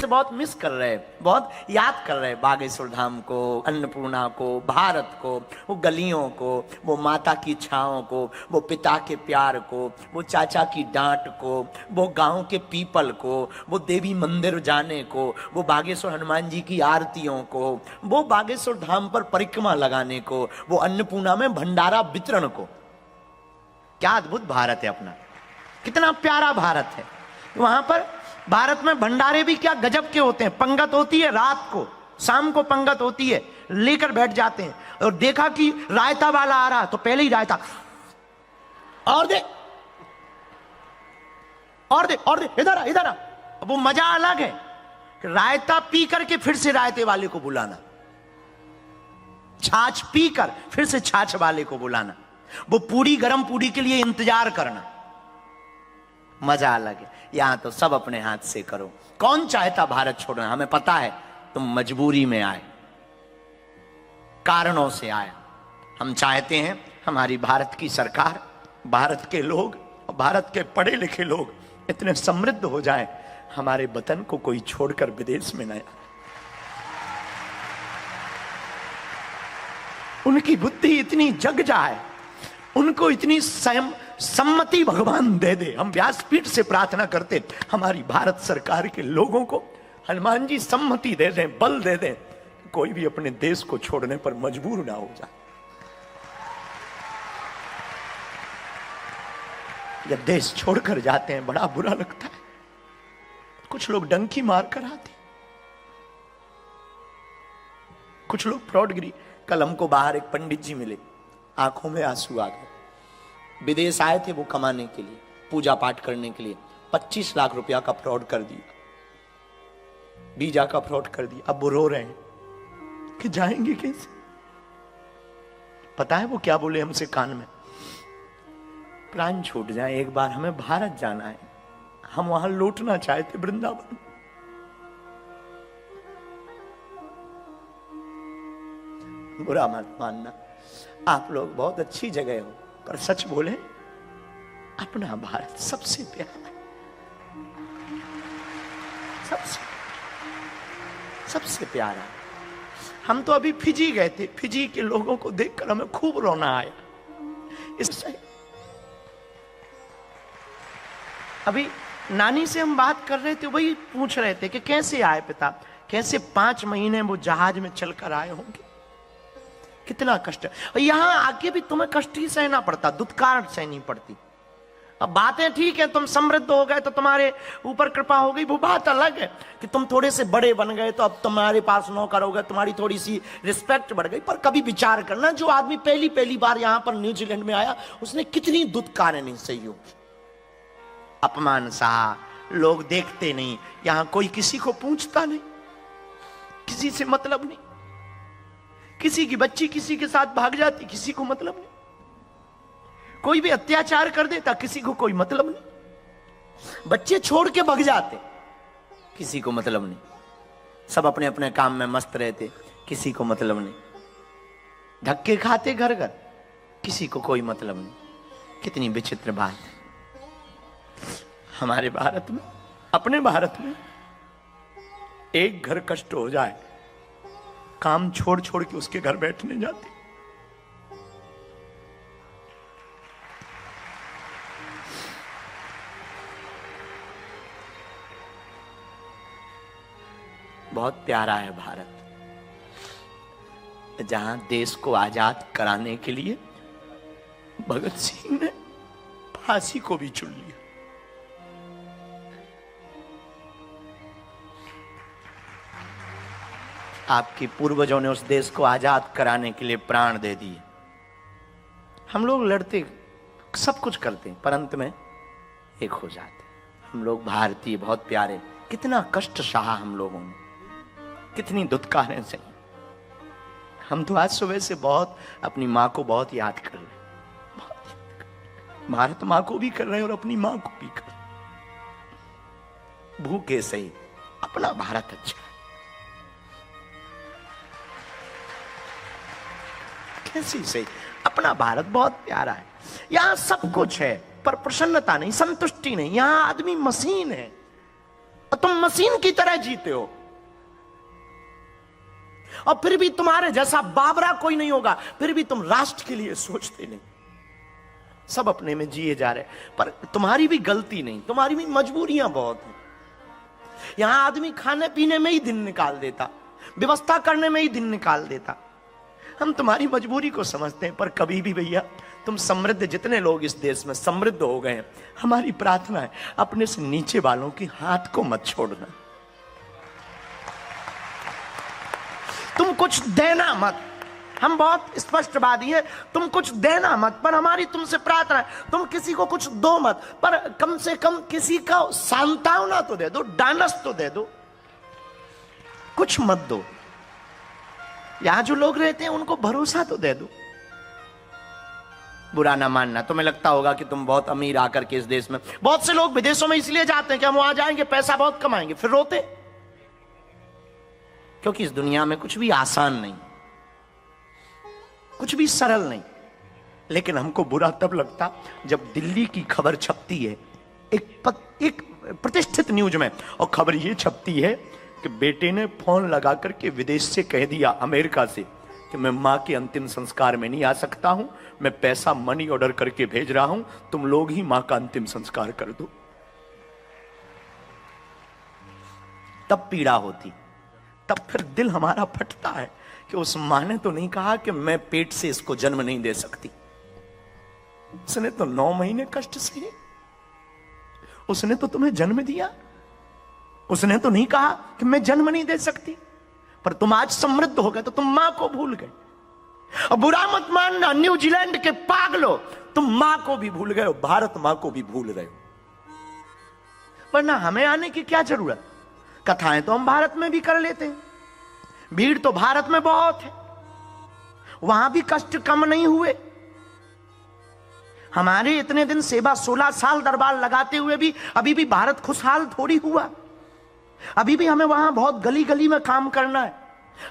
से बहुत मिस कर रहे, बहुत याद कर रहे बागेश्वर धाम को, अन्नपूर्णा को, भारत को, वो गलियों को, वो माता की छाँव को, वो पिता के प्यार को, वो चाचा की डांट को, वो गांव के पीपल को, वो देवी मंदिर जाने को, वो बागेश्वर हनुमान जी की आरतियों को, वो बागेश्वर धाम पर परिक्रमा लगाने को, वो अन्नपूर्णा में भंडारा वितरण को। क्या अद्भुत भारत है अपना, कितना प्यारा भारत है। वहां पर भारत में भंडारे भी क्या गजब के होते हैं। पंगत होती है रात को, शाम को पंगत होती है, लेकर बैठ जाते हैं। और देखा कि रायता वाला आ रहा तो पहले ही रायता और दे और दे और दे, इधर आ इधर आ। वो मजा अलग है, रायता पी करके फिर से रायते वाले को बुलाना, छाछ पीकर फिर से छाछ वाले को बुलाना, वो पूरी गरम पूरी के लिए इंतजार करना, मजा अलग है। यहां तो सब अपने हाथ से करो। कौन चाहता भारत छोड़ना? हमें पता है तुम मजबूरी में आए, कारणों से आए। हम चाहते हैं हमारी भारत की सरकार, भारत के लोग, भारत के पढ़े लिखे लोग इतने समृद्ध हो जाएं, हमारे वतन को कोई छोड़कर विदेश में न आए। उनकी बुद्धि इतनी जग जाए, उनको इतनी सम्मति भगवान दे दे। हम व्यासपीठ से प्रार्थना करते हमारी भारत सरकार के लोगों को हनुमान जी सम्मति दे दें, बल दे दें, कोई भी अपने देश को छोड़ने पर मजबूर ना हो जाए। जब देश छोड़कर जाते हैं बड़ा बुरा लगता है। कुछ लोग डंकी मार कर आते, कुछ लोग फ्रॉडगिरी। कल हमको बाहर एक पंडित जी मिले, आंखों में आंसू आ गए। विदेश आए थे वो कमाने के लिए, पूजा पाठ करने के लिए। 25 लाख रुपया का फ्रॉड कर दिया, वीजा का फ्रॉड कर दिया। अब वो रो रहे हैं कि जाएंगे कैसे। पता है वो क्या बोले हमसे कान में? प्राण छूट जाए, एक बार हमें भारत जाना है, हम वहां लौटना चाहते वृंदावन। बुरा मत मानना, आप लोग बहुत अच्छी जगह हो, पर सच बोले अपना भारत सबसे प्यारा है, सबसे प्यारा। हम तो अभी फिजी गए थे, फिजी के लोगों को देखकर हमें खूब रोना आया। इससे अभी नानी से हम बात कर रहे थे, वही पूछ रहे थे कि कैसे आए पिता, कैसे 5 महीने वो जहाज में चलकर आए होंगे, कितना कष्ट। और यहां आके भी तुम्हें कष्ट ही सहना पड़ता, दुत्कार सहनी पड़ती। अब बातें ठीक है, तुम समृद्ध हो गए तो तुम्हारे ऊपर कृपा हो गई, वो बात अलग है कि तुम थोड़े से बड़े बन गए तो अब तुम्हारे पास नौकर हो गए, तुम्हारी थोड़ी सी रिस्पेक्ट बढ़ गई। पर कभी विचार करना, जो आदमी पहली बार यहां पर न्यूजीलैंड में आया, उसने कितनी दुत्कारें नहीं सही हो, अपमान सहा, लोग देखते नहीं, यहां कोई किसी को पूछता नहीं, किसी से मतलब नहीं, किसी की बच्ची किसी के साथ भाग जाती, किसी को मतलब नहीं, कोई भी अत्याचार कर देता, किसी को कोई मतलब नहीं, बच्चे छोड़ के भाग जाते, किसी को मतलब नहीं, सब अपने अपने काम में मस्त रहते, किसी को मतलब नहीं, धक्के खाते घर घर, किसी को कोई मतलब नहीं। कितनी विचित्र बात है हमारे भारत में। अपने भारत में एक घर कष्ट हो जाए, काम छोड़ छोड़ के उसके घर बैठने जाते। बहुत प्यारा है भारत, जहां देश को आजाद कराने के लिए भगत सिंह ने फांसी को भी चुन लिया। आपके पूर्वजों ने उस देश को आजाद कराने के लिए प्राण दे दिए। हम लोग लड़ते, सब कुछ करते, पर अंत में एक हो जाते। हम लोग भारतीय बहुत प्यारे, कितना कष्ट सहा हम लोगों ने, कितनी दुत्कारें सही। हम तो आज सुबह से बहुत अपनी माँ को बहुत याद कर रहे हैं, भारत माँ को भी कर रहे हैं और अपनी माँ को भी कर रहे हैं। भूखे सही, अपना भारत अच्छा है। कैसी सही, अपना भारत बहुत प्यारा है। यहां सब कुछ है पर प्रसन्नता नहीं, संतुष्टि नहीं। यहां आदमी मशीन है, और तुम मशीन की तरह जीते हो, और फिर भी तुम्हारे जैसा बाबरा कोई नहीं होगा, फिर भी तुम राष्ट्र के लिए सोचते नहीं। सब अपने में जिए जा रहे, पर तुम्हारी भी गलती नहीं, तुम्हारी भी मजबूरियां बहुत हैं। यहां आदमी खाने पीने में ही दिन निकाल देता, व्यवस्था करने में ही दिन निकाल देता। हम तुम्हारी मजबूरी को समझते हैं, पर कभी भी भैया तुम समृद्ध, जितने लोग इस देश में समृद्ध हो गए हैं, हमारी प्रार्थना है अपने से नीचे वालों की हाथ को मत छोड़ना। तुम कुछ देना मत, हम बहुत स्पष्टवादी हैं, तुम कुछ देना मत, पर हमारी तुमसे प्रार्थना है तुम किसी को कुछ दो मत, पर कम से कम किसी का सांत्वना तो दे दो, डांडस तो दे दो, कुछ मत दो। यहां जो लोग रहते हैं उनको भरोसा तो दे दो। बुरा ना मानना, तुम्हें लगता होगा कि तुम बहुत अमीर आकर के इस देश में, बहुत से लोग विदेशों में इसलिए जाते हैं कि हम वहां जाएंगे पैसा बहुत कमाएंगे, फिर रोते, क्योंकि इस दुनिया में कुछ भी आसान नहीं, कुछ भी सरल नहीं। लेकिन हमको बुरा तब लगता जब दिल्ली की खबर छपती है एक प्रतिष्ठित न्यूज में, और खबर ये छपती है कि बेटे ने फोन लगा करके विदेश से कह दिया, अमेरिका से, कि मैं मां के अंतिम संस्कार में नहीं आ सकता हूं, मैं पैसा मनी ऑर्डर करके भेज रहा हूं, तुम लोग ही मां का अंतिम संस्कार कर दो। तब पीड़ा होती, तब फिर दिल हमारा फटता है कि उस मां ने तो नहीं कहा कि मैं पेट से इसको जन्म नहीं दे सकती, उसने तो 9 महीने कष्ट सहे, उसने तो तुम्हें जन्म दिया, उसने तो नहीं कहा कि मैं जन्म नहीं दे सकती। पर तुम आज समृद्ध हो गए तो तुम मां को भूल गए। और बुरा मत मानना न्यूजीलैंड के पागलो, तुम मां को भी भूल गए हो, भारत मां को भी भूल रहे हो। वरना हमें आने की क्या जरूरत, कथाएं तो हम भारत में भी कर लेते हैं, भीड़ तो भारत में बहुत है, वहां भी कष्ट कम नहीं हुए। हमारे इतने दिन सेवा, 16 साल दरबार लगाते हुए भी अभी भी भारत खुशहाल थोड़ी हुआ। अभी भी हमें वहां बहुत गली गली में काम करना है,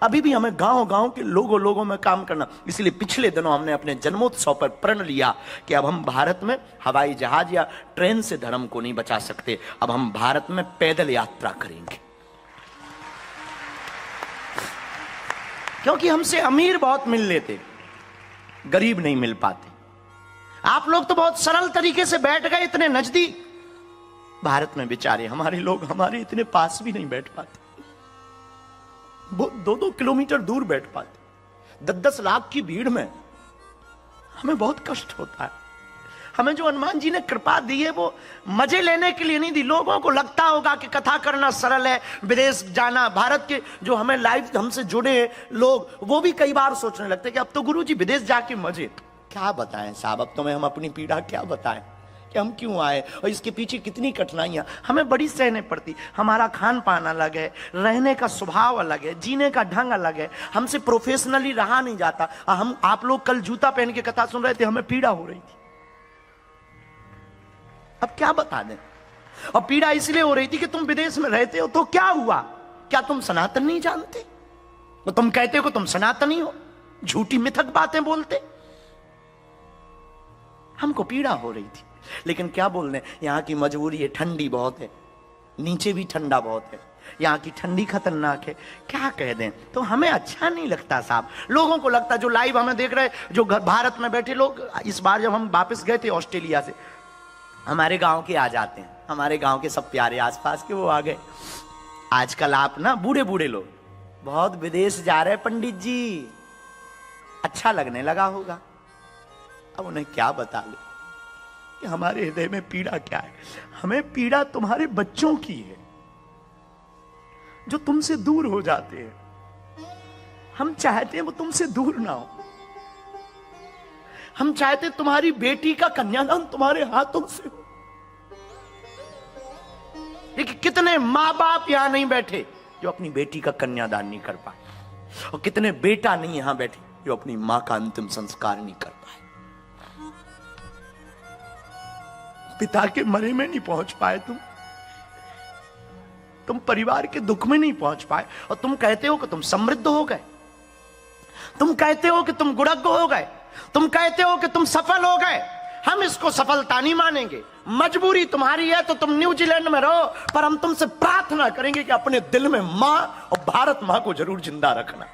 अभी भी हमें गांव गांव के लोगों में काम करना। इसलिए पिछले दिनों हमने अपने जन्मोत्सव पर प्रण लिया कि अब हम भारत में हवाई जहाज या ट्रेन से धर्म को नहीं बचा सकते, अब हम भारत में पैदल यात्रा करेंगे। क्योंकि हमसे अमीर बहुत मिल लेते, गरीब नहीं मिल पाते। आप लोग तो बहुत सरल तरीके से बैठ गए इतने नजदीक, भारत में बेचारे हमारे लोग हमारे इतने पास भी नहीं बैठ पाते, वो 2-2 किलोमीटर दूर बैठ पाते। 10-10 लाख की भीड़ में हमें बहुत कष्ट होता है। हमें जो हनुमान जी ने कृपा दी है वो मजे लेने के लिए नहीं दी। लोगों को लगता होगा कि कथा करना सरल है, विदेश जाना, भारत के जो हमें लाइव हमसे जुड़े लोग वो भी कई बार सोचने लगते हैं कि अब तो गुरु जी विदेश जाके मजे। क्या बताएं साहब, अब तो मैं हम अपनी पीड़ा क्या बताएं कि हम क्यों आए और इसके पीछे कितनी कठिनाइयां हमें बड़ी सहने पड़ती। हमारा खान पान अलग है, रहने का स्वभाव अलग है, जीने का ढंग अलग है, हमसे प्रोफेशनली रहा नहीं जाता। हम आप लोग कल जूता पहन के कथा सुन रहे थे, हमें पीड़ा हो रही थी। अब क्या बता दें, और पीड़ा इसलिए हो रही थी कि तुम विदेश में रहते हो तो क्या हुआ, क्या तुम सनातन नहीं जानते? तो तुम कहते हो कि तुम सनातनी हो, झूठी मिथक बातें बोलते। हमको पीड़ा हो रही थी, लेकिन क्या बोलने, यहाँ की मजबूरी है, ठंडी बहुत है, नीचे भी ठंडा बहुत है, यहाँ की ठंडी खतरनाक है, क्या कह दें। तो हमें अच्छा नहीं लगता साहब। लोगों को लगता, जो लाइव हमें देख रहे, जो भारत में बैठे लोग, इस बार जब हम वापस गए थे ऑस्ट्रेलिया से, हमारे गांव के आ जाते हैं, हमारे गांव के सब प्यारे आसपास के वो आ गए। आजकल आप ना बूढ़े बूढ़े लोग बहुत विदेश जा रहे पंडित जी, अच्छा लगने लगा होगा। अब उन्हें क्या बता ले कि हमारे हृदय में पीड़ा क्या है। हमें पीड़ा तुम्हारे बच्चों की है जो तुमसे दूर हो जाते हैं। हम चाहते हैं वो तुमसे दूर ना हो। हम चाहते तुम्हारी बेटी का कन्यादान तुम्हारे हाथों से हो। लेकिन कितने मां बाप यहां नहीं बैठे जो अपनी बेटी का कन्यादान नहीं कर पाए, और कितने बेटा नहीं यहां बैठे जो अपनी मां का अंतिम संस्कार नहीं कर पाए। पिता के मरे में नहीं पहुंच पाए, तुम परिवार के दुख में नहीं पहुंच पाए, और तुम कहते हो कि तुम समृद्ध हो गए, तुम कहते हो कि तुम गुणज्ञ हो गए, तुम कहते हो कि तुम सफल हो गए। हम इसको सफलता नहीं मानेंगे। मजबूरी तुम्हारी है तो तुम न्यूजीलैंड में रहो, पर हम तुमसे प्रार्थना करेंगे कि अपने दिल में मां और भारत मां को जरूर जिंदा रखना।